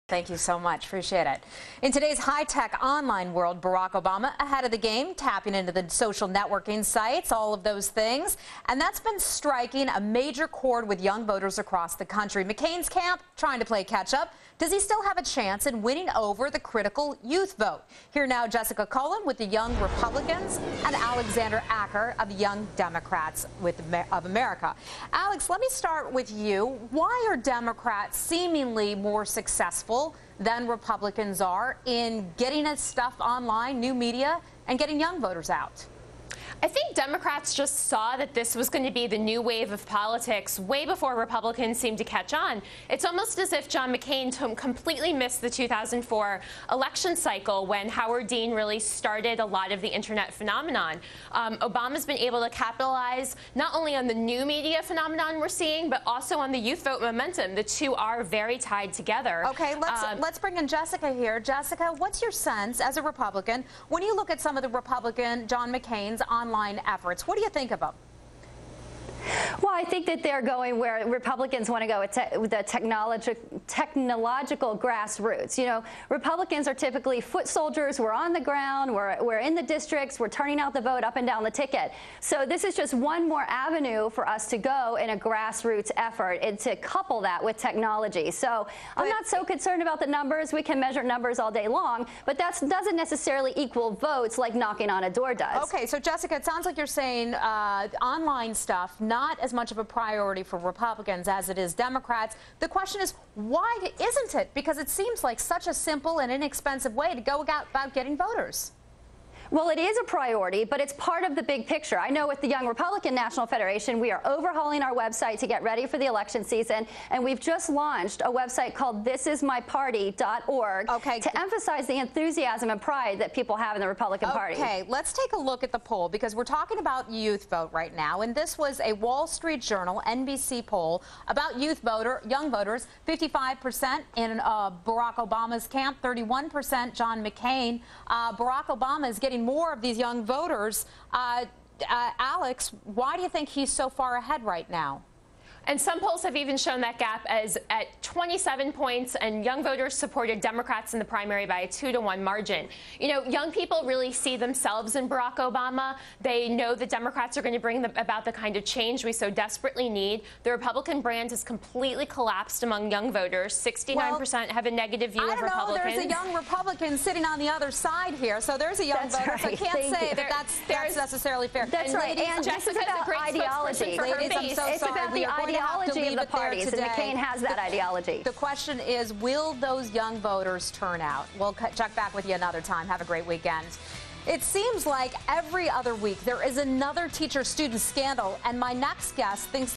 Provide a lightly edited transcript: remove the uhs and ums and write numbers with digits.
Thank you so much. Appreciate it. In today's high-tech online world, Barack Obama ahead of the game, tapping into the social networking sites, all of those things. And that's been striking a major chord with young voters across the country. McCain's camp trying to play catch-up. Does he still have a chance in winning over the critical youth vote? Here now, Jessica Colón with the Young Republicans and Alexandra Acker of the Young Democrats of America. Alex, let me start with you. Why are Democrats seemingly more successful than Republicans are in getting us stuff online, new media, and getting young voters out? I think Democrats just saw that this was going to be the new wave of politics way before Republicans seemed to catch on. It's almost as if John McCain completely missed the 2004 election cycle when Howard Dean really started a lot of the internet phenomenon. Obama's been able to capitalize not only on the new media phenomenon we're seeing, but also on the youth vote momentum. The two are very tied together. Okay, let's bring in Jessica here. Jessica, what's your sense as a Republican when you look at some of the Republican John McCain's online efforts? What do you think of them? Well, I think that they're going where Republicans want to go with the technological grassroots. You know, Republicans are typically foot soldiers. We're on the ground. We're in the districts. We're turning out the vote up and down the ticket. So this is just one more avenue for us to go in a grassroots effort and to couple that with technology. So I'm not so concerned about the numbers. We can measure numbers all day long, but that doesn't necessarily equal votes like knocking on a door does. Okay, so Jessica, it sounds like you're saying online stuff, not as much of a priority for Republicans as it is Democrats. The question is, why isn't it? Because it seems like such a simple and inexpensive way to go about getting voters. Well, it is a priority, but it's part of the big picture. I know with the Young Republican National Federation, we are overhauling our website to get ready for the election season, and we've just launched a website called thisismyparty.org to emphasize the enthusiasm and pride that people have in the Republican Party. Okay, let's take a look at the poll, because we're talking about youth vote right now, and this was a Wall Street Journal, NBC poll about young voters, 55% in Barack Obama's camp, 31% John McCain. Barack Obama is getting more of these young voters. Alex, why do you think he's so far ahead right now? And some polls have even shown that gap as at 27 points, and young voters supported Democrats in the primary by a 2-to-1 margin. You know, young people really see themselves in Barack Obama. They know that Democrats are going to bring about the kind of change we so desperately need. The Republican brand has completely collapsed among young voters. 69% have a negative view of Republicans. There's a young Republican sitting on the other side here, so there's a young voter. So I can't say that that's necessarily fair. That's right. And this is about ideology. Ladies, I'm so it's about the ideology of the parties, and McCain has that ideology. The question is, will those young voters turn out? We'll check back with you another time. Have a great weekend. It seems like every other week there is another teacher-student scandal, and my next guest thinks